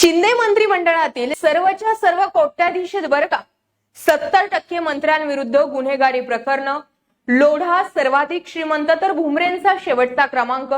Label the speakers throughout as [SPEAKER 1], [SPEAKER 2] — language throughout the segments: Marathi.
[SPEAKER 1] शिंदे मंत्रिमंडळातील सर्वच्या सर्व कोट्याधीश बरं का 70% मंत्र्यांविरुद्ध गुन्हेगारी प्रकरण, लोढा सर्वाधिक श्रीमंत तर भुमरेंचा शेवटचा क्रमांक।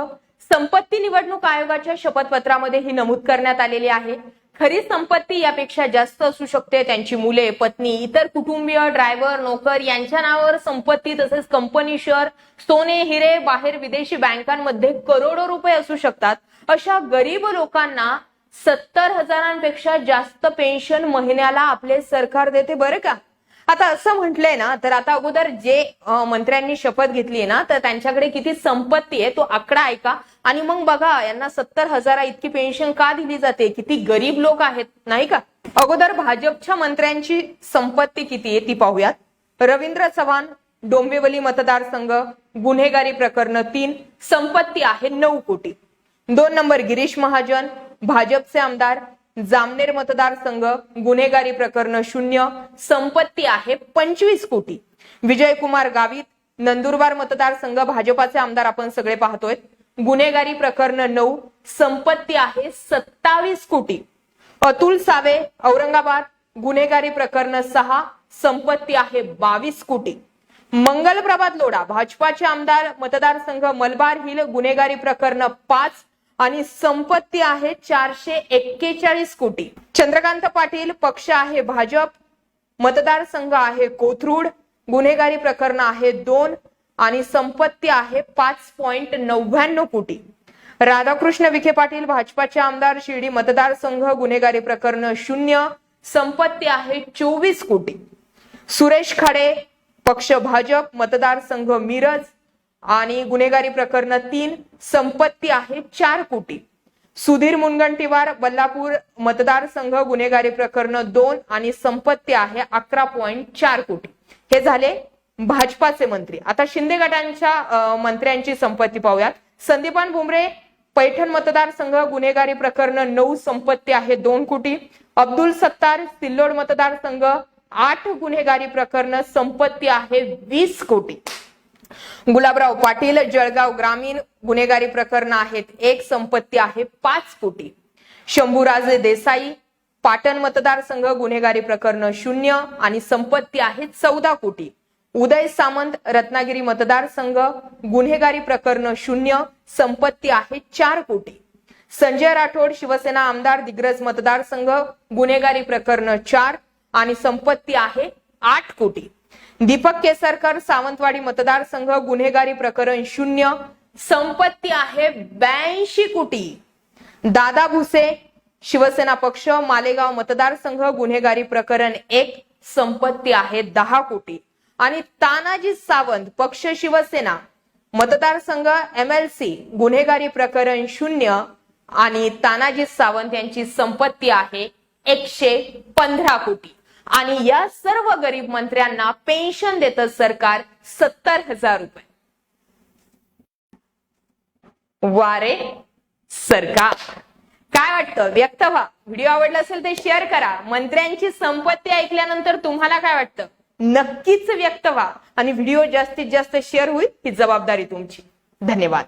[SPEAKER 1] संपत्ती निवडणूक आयोगाच्या शपथपत्रामध्ये ही नमूद करण्यात आलेली आहे। खरी संपत्ती यापेक्षा जास्त असू शकते। त्यांची मुले, पत्नी, इतर कुटुंबीय, ड्रायव्हर, नोकर यांच्या नावावर संपत्ती तसेच कंपनी शेअर, सोने, हिरे, बाहेर विदेशी बँकांमध्ये करोडो रुपये असू शकतात। अशा गरीब लोकांना 70,000पेक्षा जास्त पेन्शन महिन्याला आपले सरकार देते बरं का। आता असं म्हटलंय ना, तर आता अगोदर जे मंत्र्यांनी शपथ घेतली ना, तर त्यांच्याकडे किती संपत्ती आहे तो आकडा ऐका आणि मग बघा यांना 70,000 इतकी पेन्शन का दिली जाते, किती गरीब लोक आहेत नाही का। अगोदर भाजपच्या मंत्र्यांची संपत्ती किती आहे ती पाहूयात। रवींद्र चव्हाण, डोंबिवली मतदारसंघ, गुन्हेगारी प्रकरण 3, संपत्ती आहे 9 कोटी। 2 नंबर गिरीश महाजन, भाजपचे आमदार, जामनेर मतदारसंघ, गुन्हेगारी प्रकरण 0, संपत्ती आहे 25 कोटी। विजयकुमार गावित, नंदुरबार मतदारसंघ, भाजपाचे आमदार आपण सगळे पाहतोय, गुन्हेगारी प्रकरण 9, संपत्ती आहे 27 कोटी। अतुल सावे, औरंगाबाद, गुन्हेगारी प्रकरण 6, संपत्ती आहे 22 कोटी। मंगल प्रभात लोढा, भाजपाचे आमदार, मतदारसंघ मलबार हिल, गुन्हेगारी प्रकरण 5 आणि संपत्ती आहे 441 कोटी। चंद्रकांत पाटील, पक्ष आहे भाजप, मतदारसंघ आहे कोथरूड, गुन्हेगारी प्रकरण आहे 2 आणि संपत्ती आहे 5.99 कोटी। राधाकृष्ण विखे पाटील, भाजपाचे आमदार, शिर्डी मतदारसंघ, गुन्हेगारी प्रकरण 0, संपत्ती आहे 24 कोटी। सुरेश खाडे, पक्ष भाजप, मतदारसंघ मिरज आणि गुन्हेगारी प्रकरण 3, संपत्ती आहे 4 कोटी। सुधीर मुनगंटीवार, बल्लापूर मतदारसंघ, गुन्हेगारी प्रकरण 2 आणि संपत्ती आहे 11.4 कोटी। हे झाले भाजपाचे मंत्री। आता शिंदे गटांच्या मंत्र्यांची संपत्ती पाहूयात। संदीपान भुमरे, पैठण मतदारसंघ, गुन्हेगारी प्रकरण 9, संपत्ती आहे 2 कोटी। अब्दुल सत्तार, सिल्लोड मतदारसंघ, 8 गुन्हेगारी प्रकरण, संपत्ती आहे 20 कोटी। गुलाबराव पाटील, जळगाव ग्रामीण, गुन्हेगारी प्रकरण आहेत 1, संपत्ती आहे 5 कोटी। शंभूराजे देसाई, पाटण मतदारसंघ, गुन्हेगारी प्रकरण 0 आणि संपत्ती आहे 14 कोटी। उदय सामंत, रत्नागिरी मतदारसंघ, गुन्हेगारी प्रकरण 0, संपत्ती आहे 4 कोटी। संजय राठोड, शिवसेना आमदार, दिग्रज मतदारसंघ, गुन्हेगारी प्रकरण 4 आणि संपत्ती आहे 8 कोटी। दीपक केसरकर, सावंतवाडी मतदारसंघ, गुन्हेगारी प्रकरण 0, संपत्ती आहे 82 कोटी। दादा भुसे, शिवसेना पक्ष, मालेगाव मतदारसंघ, गुन्हेगारी प्रकरण 1, संपत्ती आहे 10 कोटी। आणि तानाजी सावंत, पक्ष शिवसेना, मतदारसंघ MLC, गुन्हेगारी प्रकरण 0 आणि तानाजी सावंत यांची संपत्ती आहे 115 कोटी। आणि या सर्व गरीब मंत्र्यांना पेन्शन देतं सरकार 70,000 रुपये। वारे सरकार, काय वाटतं व्यक्त व्हा। व्हिडिओ आवडला असेल तर शेअर करा। मंत्र्यांची संपत्ती ऐकल्यानंतर तुम्हाला काय वाटतं नक्कीच व्यक्त व्हा आणि व्हिडिओ जास्तीत जास्त शेअर होईल ही जबाबदारी तुमची। धन्यवाद।